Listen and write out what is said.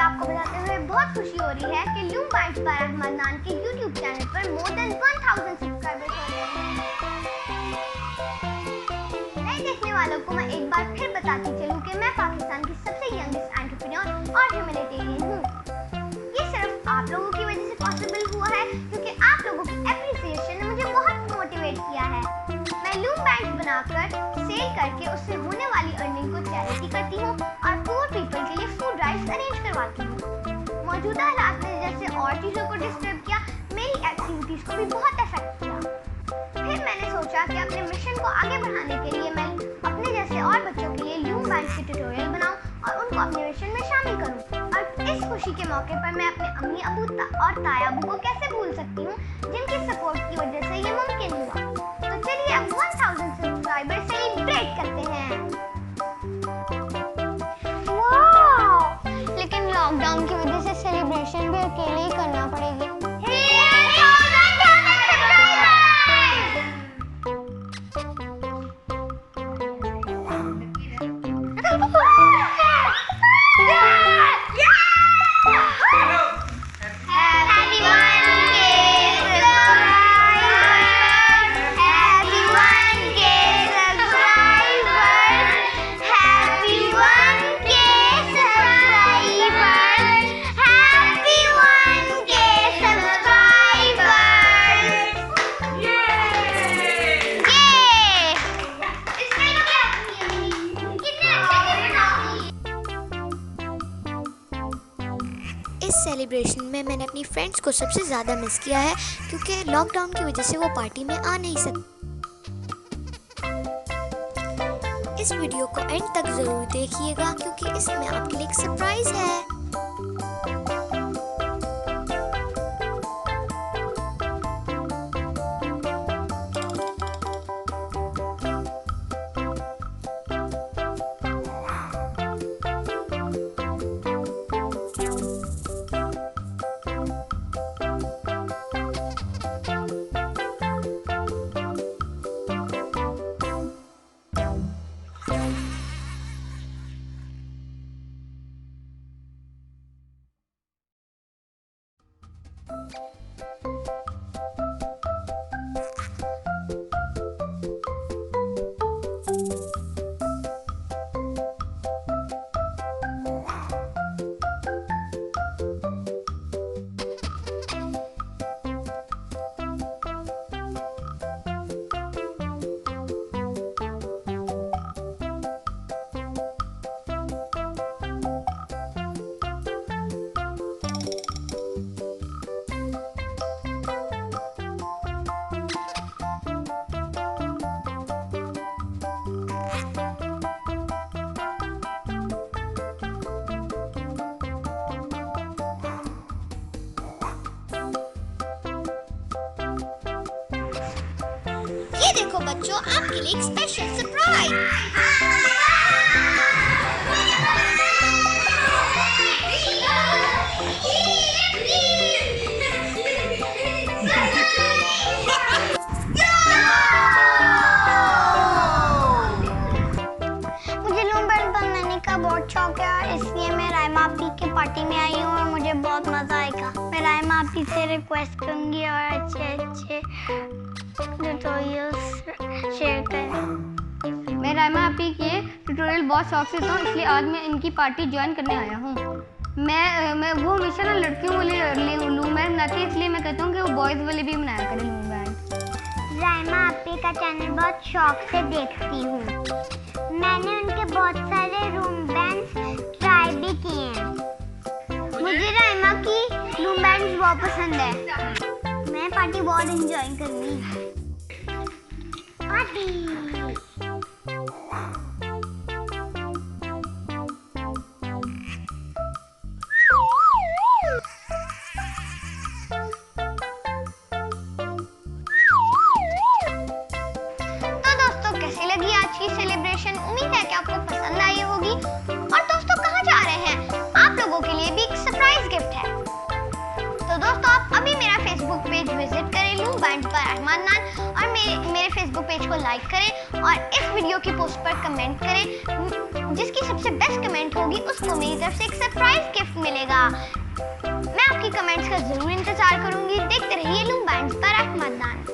आपको बताते हुए बहुत खुशी हो रही है कि लूम बैंड्स पर रहमा अदनान के YouTube चैनल पर मोर देन 1000 सब्सक्राइबर्स हो गए हैं। नए देखने वालों को मैं एक बार फिर बताती चलूं कि मैं पाकिस्तान की सबसे यंगेस्ट एंटरप्रेन्योर और ह्यूमैनिटेरियन हूँ। ये सिर्फ आप लोगों की वजह से पॉसिबल हुआ है, क्योंकि आप लोगों की एप्रिसिएशन ने मुझे बहुत मोटिवेट किया है। मैं लूम बैंड्स बनाकर सेल करके उससे होने वाली अर्निंग को चैरिटी करती हूँ और पुअर पीपल के लिए फूड ड्राइव्स अरेंज करवाती हूँ। मौजूदा हालात ने जैसे और चीज़ों को डिस्टर्ब किया, मेरी एक्टिविटीज़ को भी बहुत अफेक्ट किया। फिर मैंने सोचा कि अपने मिशन को आगे बढ़ाने के लिए मैं अपने जैसे और बच्चों के लिए लूम बैंड्स के ट्यूटोरियल बनाऊं और उनको अपने मिशन में शामिल करूं। और इस खुशी के मौके पर मैं अपने अम्मी अबू और ताया अबू को कैसे भूल सकती हूँ, जिनकी सपोर्ट की वजह से ये मुमकिन हुआ। तो चलिए अब 1000 सब्सक्राइबर सेलिब्रेट करते हैं। वाह! लेकिन लॉकडाउन की वजह से सेलिब्रेशन भी अकेले ही करना पड़ेगी। इस सेलिब्रेशन में मैंने अपनी फ्रेंड्स को सबसे ज़्यादा मिस किया है, क्योंकि लॉकडाउन की वजह से वो पार्टी में आ नहीं सकते। इस वीडियो को एंड तक ज़रूर देखिएगा, क्योंकि इसमें आपके लिए एक सरप्राइज है। ये देखो बच्चों, आपके लिए एक स्पेशल सरप्राइज। मुझे लूम बैंड बनाने का बहुत शौक है और इसलिए मैं राइमा आपी की पार्टी में आई हूँ और मुझे बहुत मजा आएगा। मैं राइमा आपी से रिक्वेस्ट करूंगी और अच्छे ट्यूटोरियल्स शेयर करें। मैं राइमा आपी के ट्यूटोरियल बहुत शौक से हूँ, इसलिए आज मैं इनकी पार्टी ज्वाइन करने आया हूँ। मैं वो हमेशा ना लड़कियों वाले लूम बैंड बनाती है, इसलिए मैं कहता हूँ कि वो बॉयज़ वाले भी बनाया करें लूम बैंड। राइमा आपी का चैनल बहुत शौक से देखती हूँ। मैंने उनके बहुत सारे लूम बैंड्स ट्राई भी किए हैं। मुझे राइमा की लूम बैंड्स बहुत पसंद है। मैं पार्टी बहुत एंजॉय करूँगी। Party celebration. उम्मीद है कि आपको पसंद आई होगी। और दोस्तों, कहाँ जा रहे हैं? आप लोगों के लिए भी एक सरप्राइज गिफ्ट है। तो दोस्तों, आप अभी मेरा फेसबुक पेज विजिट करें लूम बैंड्स पर रहमा अदनान, और मेरे फेसबुक पेज को लाइक करें और इस वीडियो की पोस्ट पर कमेंट करें। जिसकी सबसे बेस्ट कमेंट होगी उसको मेरी तरफ से एक सरप्राइज गिफ्ट मिलेगा। मैं आपकी कमेंट्स का जरूर इंतजार करूंगी। देखते रहिए लूम बैंड्स पर राहिमा अदनान।